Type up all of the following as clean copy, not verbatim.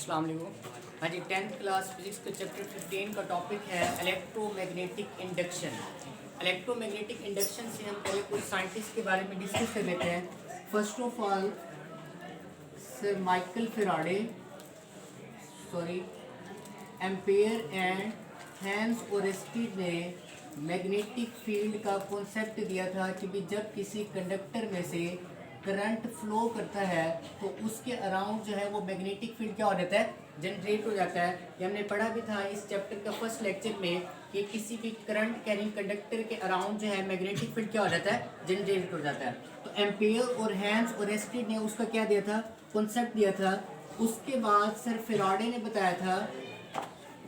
अस्सलाम वालेकुम। हाँ जी, 10th क्लास फिजिक्स के चैप्टर 15 का टॉपिक है इलेक्ट्रोमैग्नेटिक इंडक्शन। इलेक्ट्रोमैग्नेटिक इंडक्शन से हम पहले कुछ साइंटिस्ट के बारे में डिस्कस कर लेते हैं। First of all sir Michael Faraday, Ampere and Hans Oersted ने मैग्नेटिक फील्ड का कॉन्सेप्ट दिया था कि भी जब किसी कंडक्टर में से करंट फ्लो करता है तो उसके अराउंड जो है वो मैग्नेटिक फील्ड क्या हो जाता है, जनरेट हो जाता है। ये हमने पढ़ा भी था इस चैप्टर का फर्स्ट लेक्चर में कि किसी भी करंट कैरिंग कंडक्टर के अराउंड जो है मैग्नेटिक फील्ड क्या हो जाता है, जनरेट हो जाता है। तो एम्पेयर और हैंस ओरेस्टीड ने उसका क्या दिया था, कॉन्सेप्ट दिया था। उसके बाद सर फेराडे ने बताया था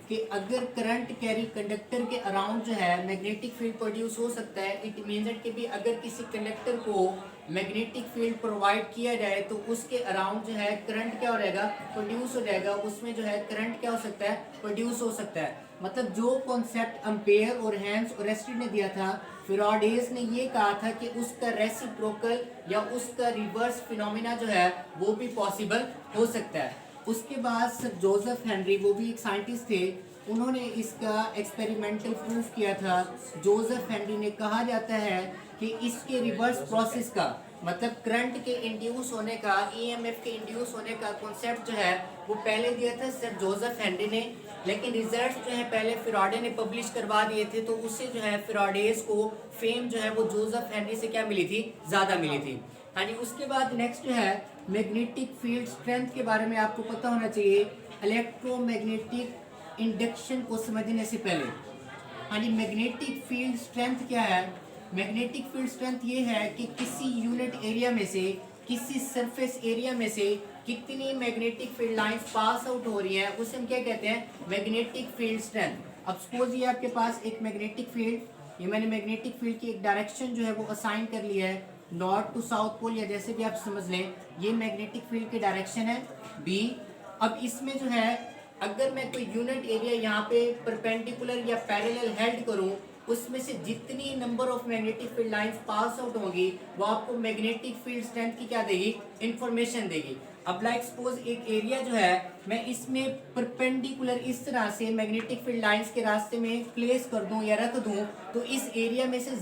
कि अगर करंट कैरी कंडक्टर के अराउंड जो है मैग्नेटिक फील्ड प्रोड्यूस हो सकता है, इट मीन्स दैट कि भी अगर किसी कंडक्टर को मैग्नेटिक फील्ड प्रोवाइड किया जाए तो उसके अराउंड जो है करंट क्या हो जाएगा, प्रोड्यूस हो जाएगा। उसमें जो है करंट क्या हो सकता है, प्रोड्यूस हो सकता है। मतलब जो कॉन्सेप्ट एम्पेयर और हैंस ओरेस्टीड ने दिया था, फेराडेज ने ये कहा था कि उसका रेसिप्रोकल या उसका रिवर्स फिनोमिना जो है वो भी पॉसिबल हो सकता है। उसके बाद सर जोसेफ हेनरी, वो भी एक साइंटिस्ट थे, उन्होंने इसका एक्सपेरिमेंटल प्रूफ किया था। जोसेफ हेनरी ने कहा जाता है कि इसके रिवर्स प्रोसेस का मतलब करंट के इंड्यूस होने का, ईएमएफ के इंड्यूस होने का कॉन्सेप्ट जो है वो पहले दिया था सर जोसेफ हेनरी ने, लेकिन रिजल्ट जो है पहले फेराडे ने पब्लिश करवा दिए थे। तो उससे जो है फेराडेज को फेम जो है वो जोसेफ हेनरी से क्या मिली थी, ज़्यादा मिली थी। हाँ जी, उसके बाद नेक्स्ट जो है मैग्नेटिक फील्ड स्ट्रेंथ के बारे में आपको पता होना चाहिए। इलेक्ट्रोमैग्नेटिक इंडक्शन को समझने से पहले हाँ जी, मैग्नेटिक फील्ड स्ट्रेंथ क्या है। मैग्नेटिक फील्ड स्ट्रेंथ ये है कि किसी यूनिट एरिया में से, किसी सरफेस एरिया में से कितनी magnetic field lines pass out हो रही हैं, उसे हम क्या कहते हैं, मैग्नेटिक फील्ड स्ट्रेंथ। अब सपोज ये आपके पास एक मैग्नेटिक फील्ड, ये मैंने मैग्नेटिक फील्ड की एक डायरेक्शन जो है वो असाइन कर लिया है, नॉर्थ टू साउथ पोल या जैसे भी आप समझ लें। ये मैग्नेटिक फील्ड की डायरेक्शन है बी। अब इसमें जो है अगर मैं कोई यूनिट एरिया यहाँ पे परपेंडिकुलर या पैरेलल हेल्ड करूँ, उसमें से जितनी number of magnetic field lines pass out होंगी वो आपको मैग्नेटिक फील्ड स्ट्रेंथ की क्या देगी, इंफॉर्मेशन देगी। अब लाइक सपोज एक एरिया जो है मैं इसमें परपेंडिकुलर इस तरह से मैग्नेटिक फील्ड लाइंस के रास्ते में प्लेस कर दूं या रख दूं, तो इस एरिया में से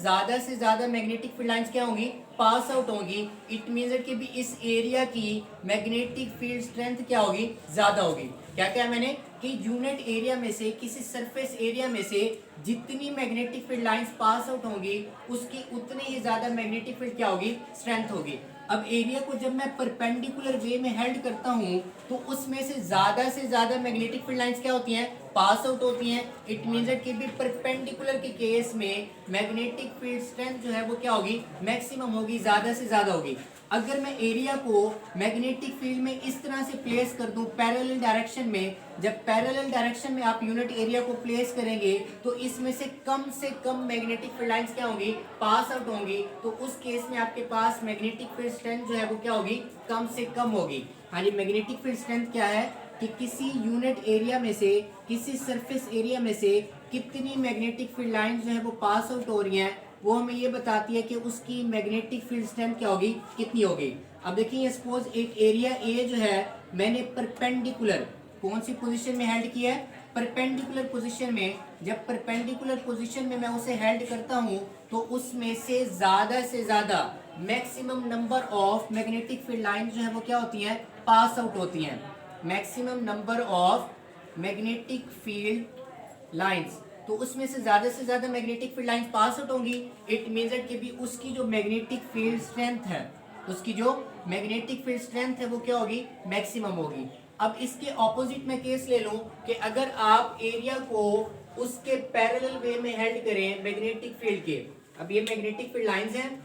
ज्यादा मैग्नेटिक फील्ड लाइंस क्या होंगी, पास आउट होंगी। इट मीन्स कि भी इस एरिया की मैग्नेटिक फील्ड स्ट्रेंथ क्या होगी, ज्यादा होगी। क्या क्या मैंने कि यूनिट एरिया में से, किसी सरफेस एरिया में से जितनी magnetic field lines pass out होंगी उसकी उतनी ही ज्यादा मैग्नेटिक फील्ड क्या होगी, स्ट्रेंथ होगी। अब एरिया को जब मैं परपेंडिकुलर वे में हेल्ड करता हूं तो उसमें से ज्यादा मैग्नेटिक फील्ड लाइंस क्या होती हैं, पास आउट होती हैं। इट मींस दैट कि भी परपेंडिकुलर के केस में मैग्नेटिक फील्ड स्ट्रेंथ जो है वो क्या होगी, मैक्सिमम होगी, ज्यादा से ज्यादा होगी। अगर मैं एरिया को मैग्नेटिक फील्ड में इस तरह से प्लेस कर दूं पैरेलल डायरेक्शन में, जब पैरेलल डायरेक्शन में आप यूनिट एरिया को प्लेस करेंगे तो इसमें से कम मैग्नेटिक फील्ड लाइंस क्या होंगी, पास आउट होंगी। तो उस केस में आपके पास मैग्नेटिक फील्ड स्ट्रेंथ जो है वो क्या होगी, कम से कम होगी। हाँ जी, मैग्नेटिक फील्ड स्ट्रेंथ क्या है कि किसी यूनिट एरिया में से, किसी सरफेस एरिया में से कितनी मैग्नेटिक फील्ड लाइंस जो है वो पास आउट हो रही हैं, वो हमें ये बताती है कि उसकी मैग्नेटिक फील्ड स्ट्रेंथ क्या होगी, कितनी होगी। अब देखिए सपोज एक एरिया ए जो है मैंने परपेंडिकुलर कौन सी पोजीशन में हेल्ड किया है, परपेंडिकुलर पोजीशन में। जब परपेंडिकुलर पोजीशन में मैं उसे हेल्ड करता हूं तो उसमें से ज्यादा maximum number of magnetic field line जो है वो क्या होती हैं, पास आउट होती हैं। Maximum number of magnetic field lines, तो उसमें से ज्यादा magnetic field lines pass out होंगी। इट मींस दैट कि भी उसकी जो मैग्नेटिक फील्ड स्ट्रेंथ है, उसकी जो मैग्नेटिक फील्ड स्ट्रेंथ है वो क्या होगी, मैक्सिमम होगी। अब इसके ऑपोजिट में केस ले लूं कि अगर आप एरिया को उसके पैरेलल वे में हेल्ड करें मैग्नेटिक फील्ड के। अब ये मैग्नेटिक फील्ड लाइंस हैं,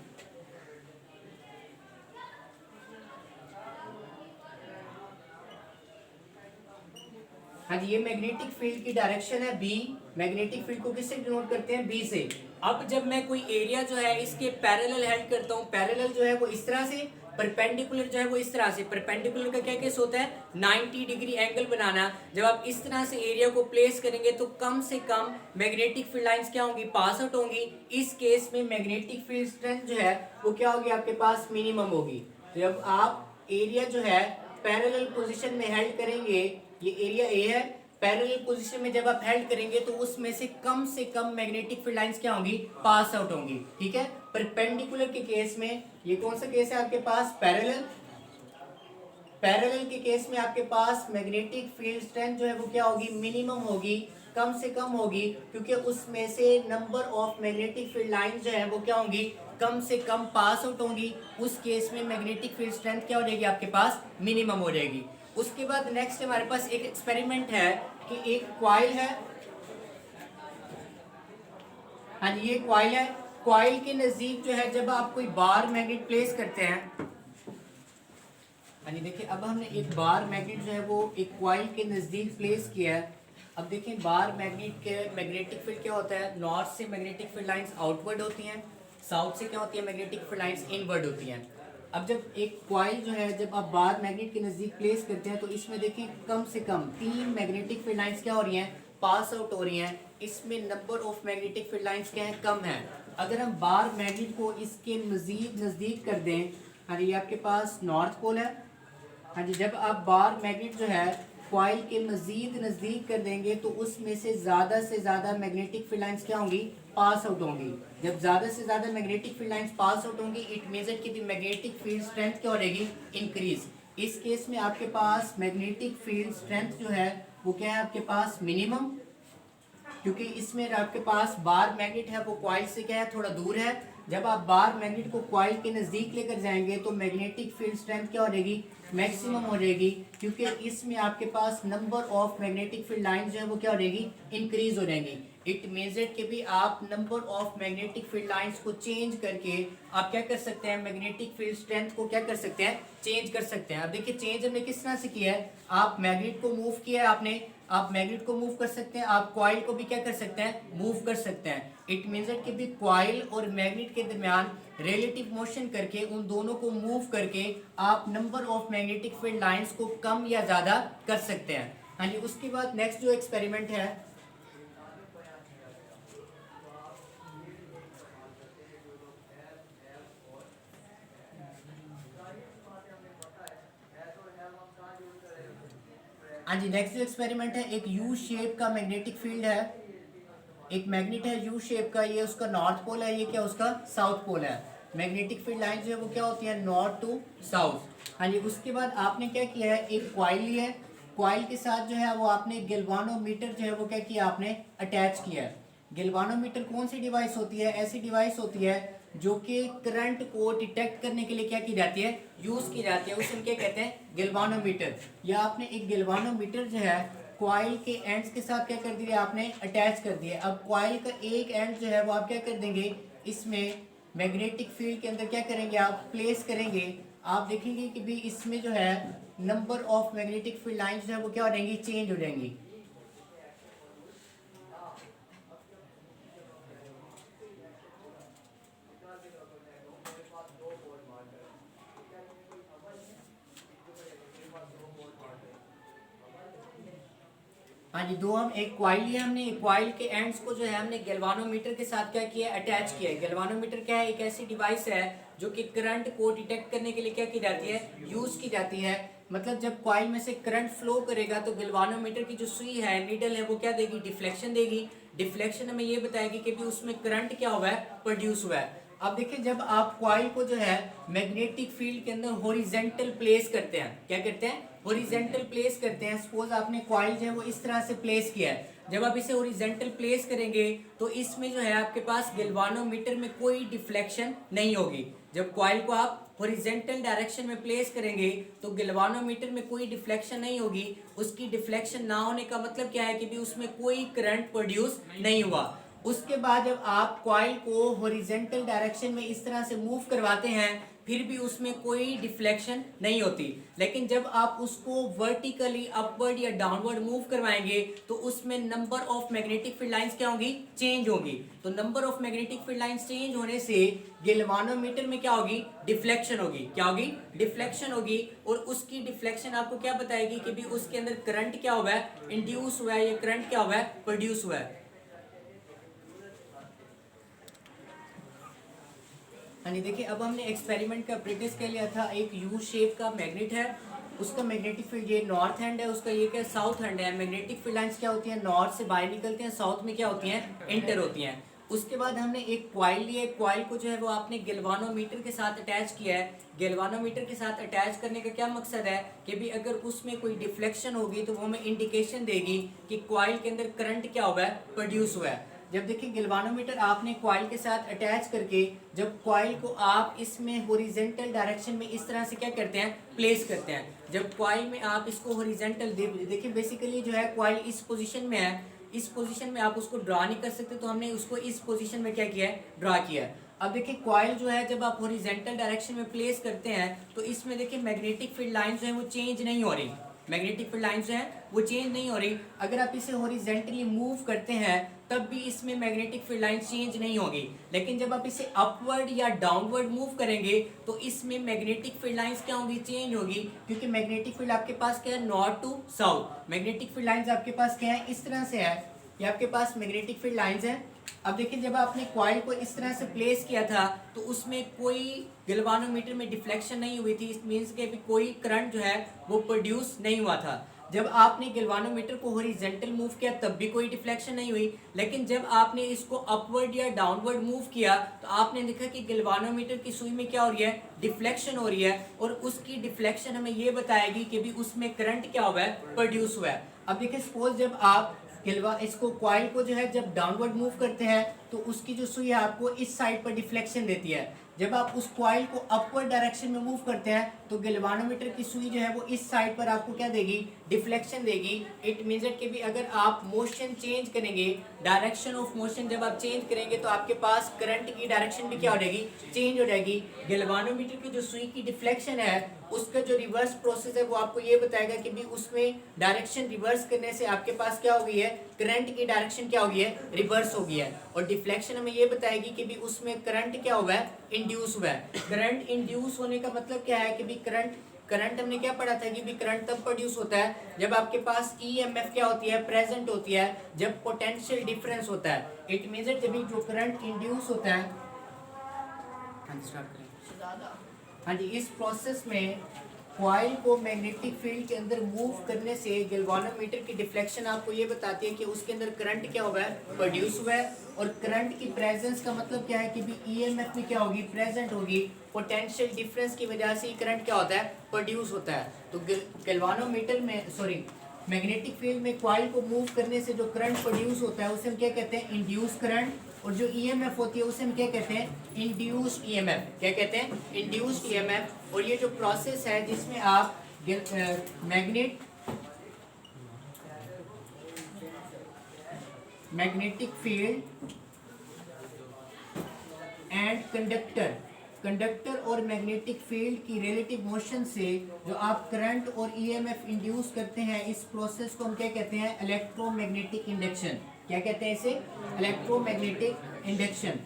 हाँ जी, ये मैग्नेटिक फील्ड की डायरेक्शन है बी। मैग्नेटिक फील्ड को किससे डिनोट करते हैं, बी से। अब जब मैं कोई एरिया जो है इसके पैरेलल हेल्ड करता हूँ, पैरेलल जो है वो इस तरह से, परपेंडिकुलर जो है वो इस तरह से। परपेंडिकुलर का क्या केस होता है, 90 डिग्री एंगल बनाना। जब आप इस तरह से एरिया को प्लेस करेंगे तो कम से कम मैग्नेटिक फील्ड लाइंस क्या होंगी, पास आउट होंगी। इस केस में मैग्नेटिक फील्ड स्ट्रेंथ जो है वो क्या होगी, आपके पास मिनिमम होगी। जब आप एरिया जो है पैरेलल पोजीशन में हेल्ड करेंगे ये एरिया ए है, पैरेलल पोजीशन में जब आप हेल्ड करेंगे तो उसमें से कम मैग्नेटिक फील्ड लाइंस क्या होंगी, पास आउट होंगी, ठीक है। परपेंडिकुलर के केस में ये कौन सा केस है आपके पास, पैरेलल। पैरेलल के केस में आपके पास मैग्नेटिक फील्ड स्ट्रेंथ जो है वो क्या होगी, मिनिमम होगी, कम से कम होगी, क्योंकि उसमें से number of magnetic field line जो है वो क्या होंगी, कम से कम पास आउट होंगी। उस केस में मैग्नेटिक फील्ड स्ट्रेंथ क्या हो जाएगी आपके पास, मिनिमम हो जाएगी। उसके बाद नेक्स्ट हमारे पास एक एक्सपेरिमेंट है कि एक कॉइल है, हाँ जी ये कॉइल है। कॉइल के नजदीक जो है जब आप कोई बार मैग्नेट प्लेस करते हैं, हाँ जी देखिए अब हमने एक बार मैग्नेट जो है वो एक कॉइल के नज़दीक प्लेस किया है। अब देखें बार मैग्नेट के मैग्नेटिक फील्ड क्या होता है, नॉर्थ से मैग्नेटिक फील्ड लाइंस आउटवर्ड होती हैं, साउथ से क्या होती है, मैग्नेटिक फील्ड लाइंस इनवर्ड होती हैं। अब जब एक कॉइल जो है जब आप बार मैग्नेट के नज़दीक प्लेस करते हैं तो इसमें देखें कम से कम 3 मैग्नेटिक फील्ड लाइंस क्या हो रही हैं, पास आउट हो रही हैं। इसमें number of magnetic field lines क्या है, कम है। अगर हम बार मैग्नेट को इसके मज़ीद नज़दीक कर दें, हाँ ये आपके पास नॉर्थ पोल है, हाँ जी जब आप बार मैग्नेट जो है कॉइल के मजीद नज़दीक कर देंगे तो उसमें से ज़्यादा मैग्नेटिक फील्ड लाइंस क्या होंगी, पास आउट होंगी। जब ज़्यादा से ज़्यादा magnetic field lines pass out होंगी इट मीन्स कि द मैग्नेटिक फील्ड स्ट्रेंथ क्या हो जाएगी, इंक्रीज। इस केस में आपके पास मैग्नेटिक फील्ड स्ट्रेंथ जो है वो क्या है आपके पास, मिनिमम, क्योंकि इसमें आपके पास बार मैग्नेट है वो कॉइल से क्या है, थोड़ा दूर है। जब आप बार मैग्नेट को कॉइल के नज़दीक लेकर जाएंगे तो मैग्नेटिक फील्ड स्ट्रेंथ क्या हो जाएगी, मैक्सिमम हो जाएगी, क्योंकि इसमें आपके पास number of magnetic field line जो है वो क्या हो जाएगी, इंक्रीज हो जाएंगी। इट मीन्स इट कि भी आप number of magnetic field lines को चेंज करके आप क्या कर सकते हैं, मैग्नेटिक फील्ड स्ट्रेंथ को क्या कर सकते हैं, चेंज कर सकते हैं। अब देखिए चेंज हमने किस तरह से किया है, आप मैग्नेट को मूव किया है आपने, आप मैग्नेट को मूव कर सकते हैं, आप कॉइल को भी क्या कर सकते हैं, मूव कर सकते हैं। इट मीन्स कि भी कॉइल और मैग्नेट के दरमियान रिलेटिव मोशन करके उन दोनों को मूव करके आप number of magnetic field lines को कम या ज़्यादा कर सकते हैं। हाँ जी उसके बाद नेक्स्ट जो एक्सपेरिमेंट है, हाँ जी नेक्स्ट जो एक्सपेरिमेंट है एक यू शेप का मैग्नेटिक फील्ड है, एक मैग्नेट है यू शेप का, ये उसका नॉर्थ पोल है, ये क्या उसका साउथ पोल है। मैग्नेटिक फील्ड लाइन जो है वो क्या होती है, नॉर्थ टू साउथ। हाँ जी उसके बाद आपने क्या किया है, एक कॉइल लिया है, कॉइल के साथ जो है वो आपने गैल्वानोमीटर जो है वो क्या किया, आपने अटैच किया है। गैल्वानोमीटर कौन सी डिवाइस होती है, ऐसी डिवाइस होती है जो कि करंट को डिटेक्ट करने के लिए क्या की जाती है, यूज की जाती है, उसे क्या कहते हैं, गैल्वानोमीटर। या आपने एक गैल्वानोमीटर जो है कॉइल के एंड्स के साथ क्या कर दिया, आपने अटैच कर दिया। अब कॉइल का एक एंड जो है वो आप क्या कर देंगे, इसमें मैग्नेटिक फील्ड के अंदर क्या करेंगे, आप प्लेस करेंगे। आप देखेंगे कि भी इसमें जो है number of magnetic field lines जो है वो क्या हो जाएंगी, चेंज हो जाएंगी। हाँ जी दो हम एक कॉइल लिया हमने, एक कॉइल के एंड्स को जो है हमने गैल्वानोमीटर के साथ क्या किया, अटैच किया है। गैल्वानोमीटर क्या है, एक ऐसी डिवाइस है जो कि करंट को डिटेक्ट करने के लिए क्या की जाती है, यूज की जाती है। मतलब जब कॉइल में से करंट फ्लो करेगा तो गैल्वानोमीटर की जो सुई है, नीडल है, वो क्या देगी, डिफ्लेक्शन देगी। डिफ्लेक्शन हमें ये बताएगी कि भी उसमें करंट क्या हुआ है, प्रोड्यूस हुआ है। अब देखिए जब आप कॉइल को जो है मैग्नेटिक फील्ड के अंदर हॉरिजॉन्टल प्लेस करते हैं, क्या करते हैं, हॉरिजॉन्टल प्लेस करते हैं। सपोज आपने कॉइल जो है वो इस तरह से प्लेस किया है, जब आप इसे हॉरिजॉन्टल प्लेस करेंगे तो इसमें जो है आपके पास गैल्वानोमीटर में कोई डिफ्लेक्शन नहीं होगी। जब कॉइल को आप हॉरिजॉन्टल डायरेक्शन में प्लेस करेंगे तो गैल्वानोमीटर में कोई डिफ्लेक्शन नहीं होगी। उसकी डिफ्लेक्शन ना होने का मतलब क्या है कि भी उसमें कोई करंट प्रोड्यूस नहीं हुआ। उसके बाद जब आप कॉइल को हॉरिजॉन्टल डायरेक्शन में इस तरह से मूव करवाते हैं फिर भी उसमें कोई डिफ्लेक्शन नहीं होती। लेकिन जब आप उसको वर्टिकली अपवर्ड या डाउनवर्ड मूव करवाएंगे तो उसमें number of magnetic field lines क्या होंगी, चेंज होगी। तो number of magnetic field lines change होने से गैल्वानोमीटर में क्या होगी, डिफ्लेक्शन होगी। क्या होगी, डिफ्लेक्शन होगी। और उसकी डिफ्लेक्शन आपको क्या बताएगी कि भी उसके अंदर करंट क्या हुआ है, इंड्यूस हुआ है, या करंट क्या हुआ है, प्रोड्यूस हुआ है। हाँ जी देखिए अब हमने एक्सपेरिमेंट का प्रैक्टिस कर लिया था। एक यू शेप का मैग्नेट है, उसका मैग्नेटिक फील्ड ये नॉर्थ हैंड है, उसका ये क्या साउथ हैंड है। मैग्नेटिक फील्ड लाइंस क्या होती हैं, नॉर्थ से बाहर निकलते हैं, साउथ में क्या होती हैं, एंटर होती हैं। उसके बाद हमने एक क्वाइल लिया है, क्वाइल को जो है वो आपने गैल्वानोमीटर के साथ अटैच किया है। गैल्वानोमीटर के साथ अटैच करने का क्या मकसद है कि भी अगर उसमें कोई डिफ्लेक्शन होगी तो वो हमें इंडिकेशन देगी कि क्वाइल के अंदर करंट क्या हुआ है, प्रोड्यूस हुआ है। जब देखिए गैल्वानोमीटर आपने क्वाइल के साथ अटैच करके जब क्वाइल को आप इसमें हॉरिजॉन्टल डायरेक्शन में इस तरह से क्या करते हैं, प्लेस करते हैं। जब क्वाइल में आप इसको हॉरिजॉन्टल देखिए बेसिकली जो है क्वाइल इस पोजीशन में है, इस पोजीशन में आप उसको ड्रा नहीं कर सकते, तो हमने उसको इस पोजीशन में क्या किया है, ड्रा किया है। अब देखिए क्वाइल जो है जब आप हॉरिजॉन्टल डायरेक्शन में प्लेस करते हैं तो इसमें देखिए मैग्नेटिक फील्ड लाइन जो है वो चेंज नहीं हो रही, मैग्नेटिक फील्ड लाइन जो है वो चेंज नहीं हो रही। अगर आप इसे हॉरिजॉन्टली मूव करते हैं तब भी इसमें मैग्नेटिक फील्ड लाइन चेंज नहीं होगी, लेकिन जब आप इसे अपवर्ड या डाउनवर्ड मूव करेंगे तो इसमें मैग्नेटिक फील्ड लाइंस क्या होंगी, चेंज होगी, क्योंकि मैग्नेटिक फील्ड आपके पास क्या है, north to south. Magnetic field lines आपके पास क्या है, इस तरह से है, ये आपके पास मैग्नेटिक फील्ड लाइंस है। अब देखिए जब आपने कॉइल को इस तरह से प्लेस किया था तो उसमें कोई गैल्वानोमीटर में डिफ्लेक्शन नहीं हुई थी, इट मींस के कोई करंट जो है वो प्रोड्यूस नहीं हुआ था। जब आपने गैल्वानोमीटर को हॉरिजॉन्टल मूव किया तब भी कोई डिफ्लेक्शन नहीं हुई, लेकिन जब आपने इसको अपवर्ड या डाउनवर्ड मूव किया तो आपने देखा कि गैल्वानोमीटर की सुई में क्या हो रही है, डिफ्लेक्शन हो रही है, और उसकी डिफ्लेक्शन हमें ये बताएगी कि भी उसमें करंट क्या हुआ है, प्रोड्यूस हुआ है। अब देखिए सपोज जब आप इसको कॉइल को जो है जब डाउनवर्ड मूव करते हैं तो उसकी जो सुई है आपको इस साइड पर डिफ्लेक्शन देती है। जब आप उस कॉइल को अपवर्ड डायरेक्शन में मूव करते हैं तो गैल्वानोमीटर की सुई जो है वो इस साइड पर आपको क्या देगी, डिफ्लेक्शन देगी। इट मींस कि भी अगर आप मोशन चेंज करेंगे, डायरेक्शन ऑफ मोशन जब आप चेंज करेंगे तो आपके पास करंट की डायरेक्शन भी क्या हो जाएगी, चेंज हो जाएगी। गैल्वानोमीटर की जो सुई की डिफ्लेक्शन है उसका जो रिवर्स प्रोसेस है वो आपको ये बताएगा कि भी उसमें डायरेक्शन रिवर्स करने से आपके पास क्या हो गई है, करंट की डायरेक्शन क्या हो गई है, रिवर्स हो गई है। और डिफ्लेक्शन हमें ये बताएगी कि भी उसमें करंट क्या हुआ है, इंड्यूस हुआ है। करंट इंड्यूस होने का मतलब क्या है कि भी करंट हमने क्या पढ़ा था कि भी करंट तब प्रोड्यूस होता है जब आपके पास ईएमएफ क्या होती है, प्रेजेंट होती है, जब पोटेंशियल डिफरेंस होता है। इट मींस जब जो करंट इंड्यूस होता है, हाँ जी, इस प्रोसेस में कॉइल को मैग्नेटिक फील्ड के अंदर मूव करने से गैल्वानोमीटर की डिफ्लेक्शन आपको ये बताती है कि उसके अंदर करंट क्या हुआ है, प्रोड्यूस हुआ है। और करंट की प्रेजेंस का मतलब क्या है कि भी ईएमएफ में क्या होगी, प्रेजेंट होगी। पोटेंशियल डिफरेंस की वजह से करंट क्या होता है, प्रोड्यूस होता है। तो गैल्वानोमीटर में मैग्नेटिक फील्ड में कॉइल को मूव करने से जो करंट प्रोड्यूस होता है उसे हम क्या कहते हैं, इंड्यूस करंट। और जो ईएमएफ होती है उसे हम क्या कहते हैं, इंड्यूस्ड ईएमएफ। क्या कहते हैं, इंड्यूस्ड ईएमएफ। और ये जो प्रोसेस है जिसमें आप मैग्नेटिक फील्ड एंड कंडक्टर और मैग्नेटिक फील्ड की रिलेटिव मोशन से जो आप करंट और ईएमएफ इंड्यूस करते हैं, इस प्रोसेस को हम क्या कहते हैं, इलेक्ट्रोमैग्नेटिक इंडक्शन। क्या कहते हैं इसे, इलेक्ट्रोमैग्नेटिक इंडक्शन।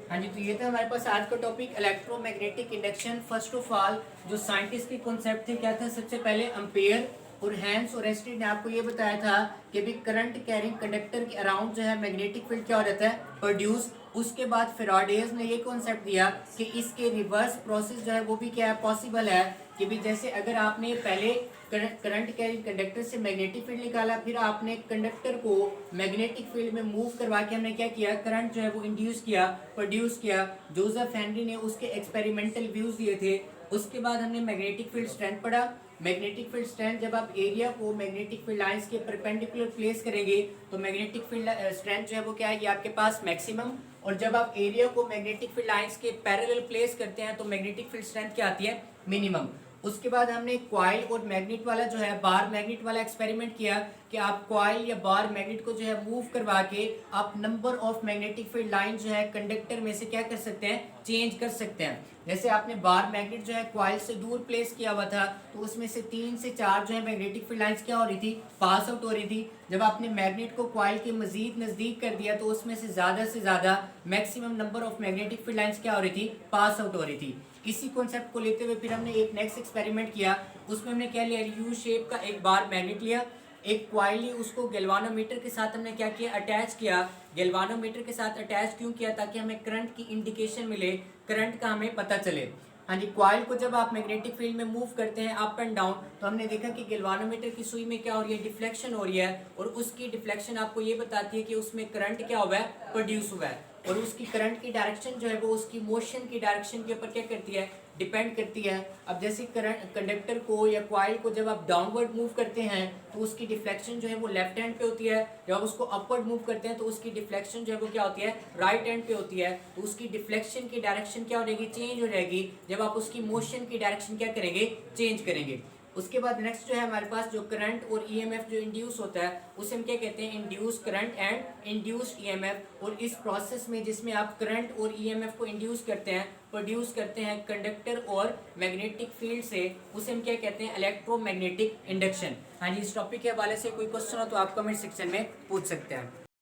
हाँ जी, तो ये था हमारे पास आज का topic electromagnetic induction. First of all जो साइंटिस्ट के कॉन्सेप्ट थे क्या था, सबसे पहले एम्पेयर और हैंस और एस्टेड ने आपको ये बताया था कि भी करंट कैरिंग कंडक्टर के अराउंड जो है मैग्नेटिक फील्ड क्या हो जाता है, प्रोड्यूस। उसके बाद फेराडेज ने ये कॉन्सेप्ट दिया कि इसके रिवर्स प्रोसेस जो है वो भी क्या है, पॉसिबल है। कि भी जैसे अगर आपने पहले करंट कैरिंग कंडक्टर से मैग्नेटिक फील्ड निकाला, फिर आपने कंडक्टर को मैग्नेटिक फील्ड में मूव करवा के हमने क्या किया, करंट जो है वो इंड्यूस किया, प्रोड्यूस किया। जोसेफ हेनरी ने उसके एक्सपेरिमेंटल व्यूज दिए थे। उसके बाद हमने मैग्नेटिक फील्ड स्ट्रेंथ पढ़ा। मैग्नेटिक फील्ड स्ट्रेंथ जब आप एरिया को मैग्नेटिक फील्ड लाइंस के परपेंडिकुलर प्लेस करेंगे तो मैग्नेटिक फील्ड स्ट्रेंथ जो है वो क्या है, ये आपके पास मैक्सिमम। और जब आप एरिया को मैग्नेटिक फील्ड लाइंस के पैरेलल प्लेस करते हैं तो मैग्नेटिक फील्ड स्ट्रेंथ क्या आती है, मिनिमम। उसके बाद हमने कॉइल और मैग्नेट वाला जो है बार मैग्नेट वाला एक्सपेरिमेंट किया कि आप कॉइल या बार मैग्नेट को जो है मूव करवा के आप number of magnetic field line जो है कंडक्टर में से क्या कर सकते हैं, चेंज कर सकते हैं। जैसे आपने बार मैग्नेट जो है कॉइल से दूर प्लेस किया हुआ था तो उसमें से 3 से 4 जो है मैग्नेटिक फील्ड लाइंस क्या हो रही थी, पास आउट हो रही थी। जब आपने मैग्नेट को कॉइल के मजीद नजदीक कर दिया तो उसमें से ज्यादा maximum number of magnetic field lines क्या हो रही थी, पास आउट हो रही थी। इसी कॉन्सेप्ट को लेते हुए फिर हमने एक नेक्स्ट एक्सपेरिमेंट किया। उसमें हमने क्या लिया, यू शेप का एक बार मैग्नेट लिया। एक क्वाइल ली, उसको गैल्वानोमीटर के साथ हमने क्या किया, अटैच किया। गैल्वानोमीटर के साथ अटैच क्यों किया, ताकि हमें करंट की इंडिकेशन मिले, करंट का हमें पता चले। हाँ जी, क्वाइल को जब आप मैग्नेटिक फील्ड में मूव करते हैं अप एंड डाउन, तो हमने देखा कि गैल्वानोमीटर की सुई में क्या हो रही है, डिफ्लेक्शन हो रही है, और उसकी डिफ्लेक्शन आपको ये बताती है कि उसमें करंट क्या हुआ है, प्रोड्यूस हुआ है। और उसकी करंट की डायरेक्शन जो है वो उसकी मोशन की डायरेक्शन के ऊपर क्या करती है, डिपेंड करती है। अब जैसे करंट कंडक्टर को या क्वाइल को जब आप डाउनवर्ड मूव करते हैं तो उसकी डिफ्लेक्शन जो है वो लेफ्ट हैंड पे होती है, जब आप उसको अपवर्ड मूव करते हैं तो उसकी डिफ्लेक्शन जो है वो क्या होती है, राइट हैंड पे होती है। तो उसकी डिफ्लेक्शन की डायरेक्शन क्या हो जाएगी, चेंज हो जाएगी, जब आप उसकी मोशन की डायरेक्शन क्या करेंगे, चेंज करेंगे। उसके बाद नेक्स्ट जो है हमारे पास जो करंट और ईएमएफ जो इंड्यूस होता है उसे हम क्या कहते हैं, induce current and induced EMF. और इस प्रोसेस में जिसमें आप करंट और ईएमएफ को इंड्यूस करते हैं, प्रोड्यूस करते हैं कंडक्टर और मैग्नेटिक फील्ड से, उसे हम क्या कहते हैं, इलेक्ट्रोमैग्नेटिक इंडक्शन। हाँ जी, इस टॉपिक के हवाले से कोई क्वेश्चन हो तो आप कमेंट सेक्शन में पूछ सकते हैं।